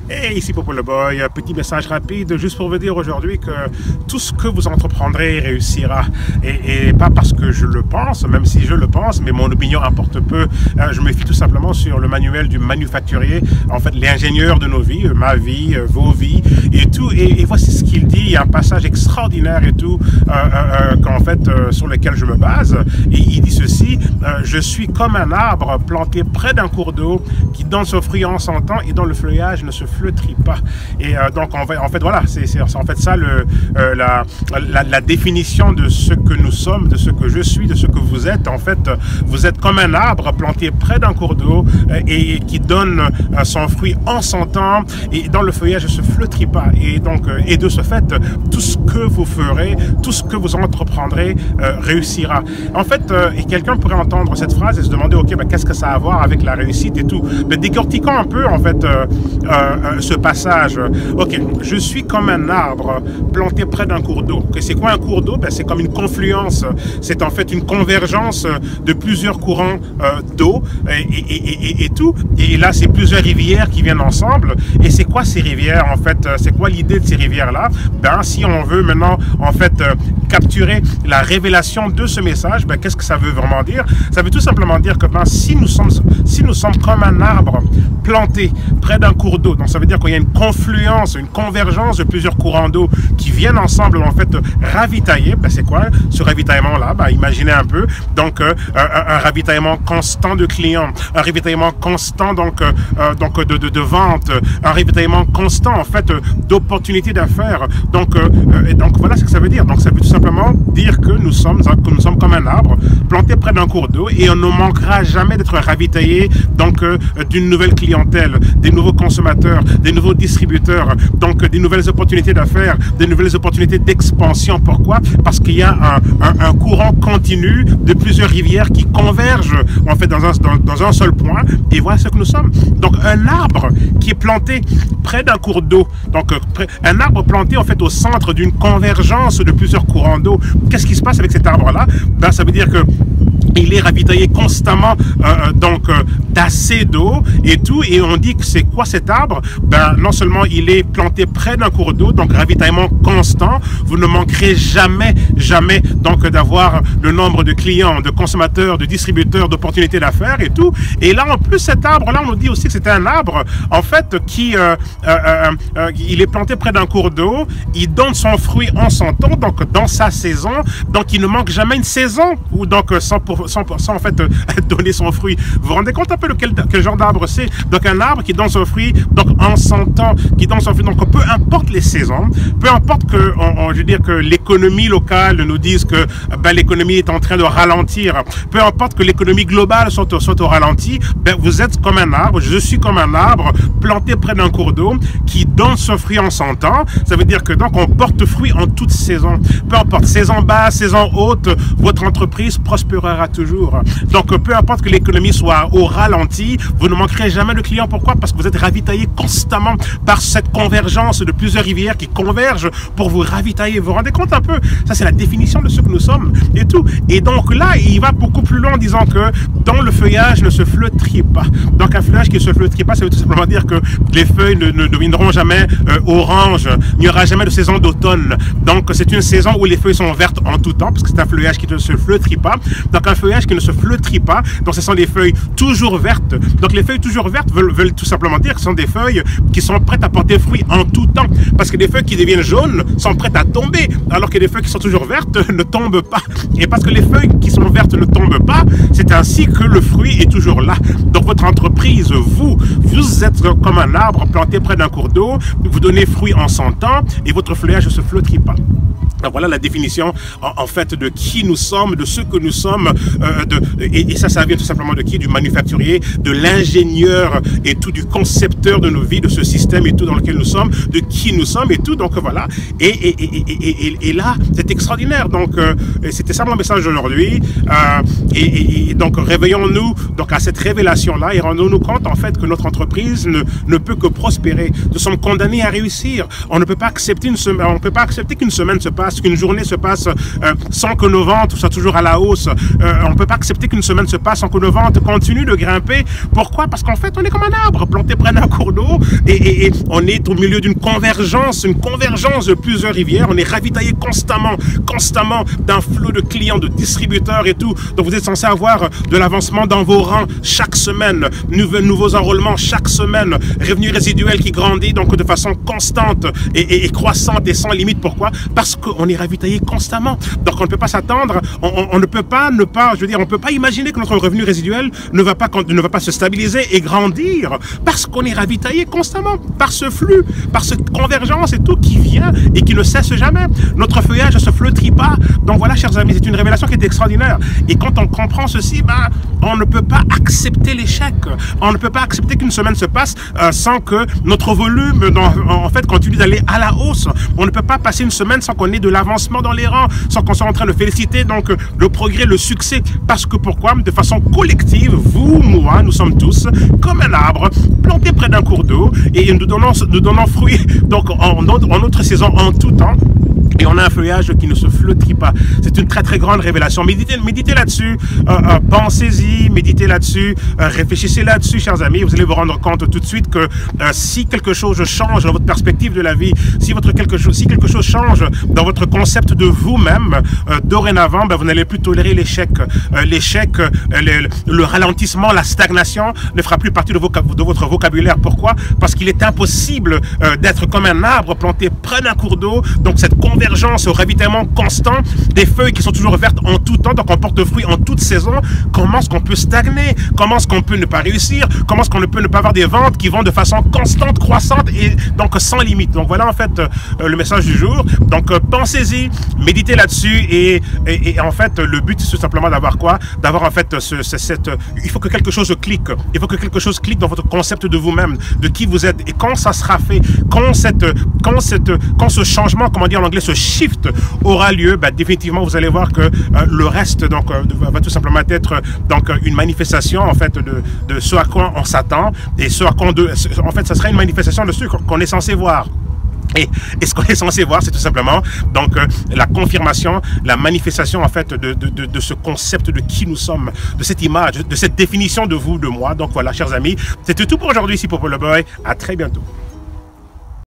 Hey, ici Popo le Boy, un petit message rapide juste pour vous dire aujourd'hui que tout ce que vous entreprendrez réussira. Et pas parce que je le pense, même si je le pense, mais mon opinion importe peu. Je me fie tout simplement sur le manuel du manufacturier, en fait l'ingénieur de nos vies, ma vie, vos vies et tout. Et voici ce qu'il dit, il y a un passage extraordinaire et tout, sur lequel je me base. Et il dit ceci, je suis comme un arbre planté près d'un cours d'eau qui donne son fruit en son temps et dont le feuillage ne se flétrit pas. Et donc en fait voilà, c'est en fait ça la définition de ce que nous sommes, de ce que je suis, de ce que vous êtes. En fait, vous êtes comme un arbre planté près d'un cours d'eau et qui donne son fruit en son temps et dont le feuillage ne se flétrit pas. Et donc et de ce fait, tout ce que vous ferez, tout ce que vous entreprendrez réussira. En fait, et quelqu'un pourrait entendre cette phrase et se demander, ok, ben, qu'est-ce que ça a à voir avec la réussite et tout. Mais décortiquons un peu en fait ce passage. Ok, je suis comme un arbre planté près d'un cours d'eau. Okay, c'est quoi un cours d'eau? Ben, c'est comme une confluence. C'est en fait une convergence de plusieurs courants d'eau et tout. Et là, c'est plusieurs rivières qui viennent ensemble. Et c'est quoi ces rivières en fait? C'est quoi l'idée de ces rivières-là? Ben, si on veut maintenant en fait capturer la révélation de ce message, ben, qu'est-ce que ça veut vraiment dire? Ça veut tout simplement dire que ben, si nous sommes comme un arbre planté près d'un cours d'eau, donc ça veut dire qu'il y a une confluence, une convergence de plusieurs courants d'eau qui viennent ensemble en fait ravitailler. Ben, c'est quoi ce ravitaillement-là? Ben, imaginez un peu, donc un ravitaillement constant de clients, un ravitaillement constant de vente, un ravitaillement constant en fait d'opportunités d'affaires. Donc voilà ce que ça veut dire. Donc ça veut tout simplement dire que nous sommes comme un arbre planté près d'un cours d'eau et on ne manquera jamais d'être ravitaillé donc d'une nouvelle clientèle, des nouveaux consommateurs, des nouveaux distributeurs, donc des nouvelles opportunités d'affaires, des nouvelles opportunités d'expansion. Pourquoi? Parce qu'il y a un courant continu de plusieurs rivières qui convergent en fait dans un seul point et voilà ce que nous sommes. Donc un arbre qui est planté près d'un cours d'eau, donc un arbre planté en fait au centre d'une convergence de plusieurs courants d'eau. Qu'est-ce qui se passe avec cet arbre-là? Ben, ça veut dire que il est ravitaillé constamment d'assez d'eau et tout. Et on dit que c'est quoi cet arbre? Ben, non seulement il est planté près d'un cours d'eau, donc ravitaillement constant. Vous ne manquerez jamais donc d'avoir le nombre de clients, de consommateurs, de distributeurs, d'opportunités d'affaires et tout. Et là, en plus, cet arbre-là, on nous dit aussi que c'est un arbre, en fait, qui il est planté près d'un cours d'eau. Il donne son fruit en son temps, donc dans sa saison. Donc, il ne manque jamais une saison ou donc 100% en fait donner son fruit. Vous vous rendez compte un peu de quel genre d'arbre c'est? Donc un arbre qui donne son fruit donc en son temps, qui donne son fruit. Donc peu importe les saisons, peu importe que je veux dire que l'économie locale nous dise que ben, l'économie est en train de ralentir, peu importe que l'économie globale soit au ralenti, ben, vous êtes comme un arbre, je suis comme un arbre planté près d'un cours d'eau qui donne son fruit en son temps. Ça veut dire que donc on porte fruit en toute saison. Peu importe, saison basse, saison haute, votre entreprise prospérera toujours. Donc peu importe que l'économie soit au ralenti, vous ne manquerez jamais de clients. Pourquoi? Parce que vous êtes ravitaillé constamment par cette convergence de plusieurs rivières qui convergent pour vous ravitailler. Vous vous rendez compte un peu? Ça, c'est la définition de ce que nous sommes et tout. Et donc là, il va beaucoup plus loin en disant que dans le feuillage ne se flétrit pas. Donc un feuillage qui ne se flétrit pas, ça veut tout simplement dire que les feuilles ne deviendront jamais orange. Il n'y aura jamais de saison d'automne. Donc c'est une saison où les feuilles sont vertes en tout temps, parce que c'est un feuillage qui ne se flétrit pas. Donc un feuillage qui ne se flétrit pas, donc ce sont des feuilles toujours vertes. Donc les feuilles toujours vertes veulent tout simplement dire que ce sont des feuilles qui sont prêtes à porter fruit en tout temps. Parce que des feuilles qui deviennent jaunes sont prêtes à tomber, alors que des feuilles qui sont toujours vertes ne tombent pas. Et parce que les feuilles qui sont vertes ne tombent pas, c'est ainsi que le fruit est toujours là. Donc votre entreprise, vous êtes comme un arbre planté près d'un cours d'eau, vous donnez fruit en son temps et votre feuillage ne se flétrit pas. Donc voilà la définition en fait de qui nous sommes, de ce que nous sommes, et ça vient tout simplement de qui? Du manufacturier, de l'ingénieur et tout, du concepteur de nos vies, de ce système et tout dans lequel nous sommes, de qui nous sommes et tout. Donc voilà, et là c'est extraordinaire. Donc c'était ça mon message aujourd'hui. Et donc réveillons-nous donc à cette révélation là et rendons-nous compte en fait que notre entreprise ne peut que prospérer. Nous sommes condamnés à réussir. On ne peut pas accepter qu'une semaine se passe, qu'une journée se passe sans que nos ventes soient toujours à la hausse, on ne peut pas accepter qu'une semaine se passe sans que nos ventes continuent de grimper. Pourquoi? Parce qu'en fait, on est comme un arbre planté près d'un cours d'eau et on est au milieu d'une convergence de plusieurs rivières. On est ravitaillé constamment d'un flot de clients, de distributeurs et tout. Donc vous êtes censé avoir de l'avancement dans vos rangs chaque semaine, nouveaux enrôlements chaque semaine, revenus résiduels qui grandit donc de façon constante et croissante et sans limite. Pourquoi? Parce qu'on est ravitaillé constamment. Donc on ne peut pas s'attendre, on ne peut pas ne pas, je veux dire, on ne peut pas imaginer que notre revenu résiduel ne va pas se stabiliser et grandir parce qu'on est ravitaillé constamment par ce flux, par cette convergence et tout qui vient et qui ne cesse jamais. Notre feuillage ne se flétrit pas. Donc voilà, chers amis, c'est une révélation qui est extraordinaire. Et quand on comprend ceci, ben, on ne peut pas accepter l'échec. On ne peut pas accepter qu'une semaine se passe sans que notre volume, en fait, continue d'aller à la hausse. On ne peut pas passer une semaine sans qu'on ait de l'avancement dans les rangs, sans qu'on soit en train de féliciter donc le progrès, le succès. Parce que pourquoi? De façon collective, vous, moi, nous sommes tous comme un arbre planté près d'un cours d'eau et nous donnons fruit donc en notre saison, en tout temps. Et on a un feuillage qui ne se flétrit pas. C'est une très grande révélation. Méditez là-dessus, pensez-y, méditez là-dessus, réfléchissez là-dessus, chers amis. Vous allez vous rendre compte tout de suite que si quelque chose change dans votre perspective de la vie, si quelque chose change dans votre concept de vous-même, dorénavant, ben, vous n'allez plus tolérer l'échec. Le ralentissement, la stagnation ne fera plus partie de votre vocabulaire. Pourquoi? Parce qu'il est impossible d'être comme un arbre planté près d'un cours d'eau. Donc cette convergence, au ravitaillement constant, des feuilles qui sont toujours vertes en tout temps, donc on porte fruit en toute saison. Comment est-ce qu'on peut stagner? Comment est-ce qu'on peut ne pas réussir? Comment est-ce qu'on peut ne pas avoir des ventes qui vont de façon constante, croissante et donc sans limite? Donc voilà en fait le message du jour. Donc pensez-y, méditez là-dessus et en fait le but c'est tout simplement d'avoir quoi? D'avoir en fait il faut que quelque chose clique. Il faut que quelque chose clique dans votre concept de vous-même, de qui vous êtes. Et quand ça sera fait, quand ce changement, comment dire en anglais, ce shift aura lieu, ben, définitivement vous allez voir que le reste donc va tout simplement être donc une manifestation en fait de ce à quoi on s'attend et ce à quoi en fait ça sera une manifestation de ce qu'on est censé voir. Et ce qu'on est censé voir, c'est tout simplement donc la confirmation, la manifestation en fait de ce concept de qui nous sommes, de cette image, de cette définition de vous, de moi. Donc voilà, chers amis, c'était tout pour aujourd'hui ici pour Paul Le Boy. À très bientôt.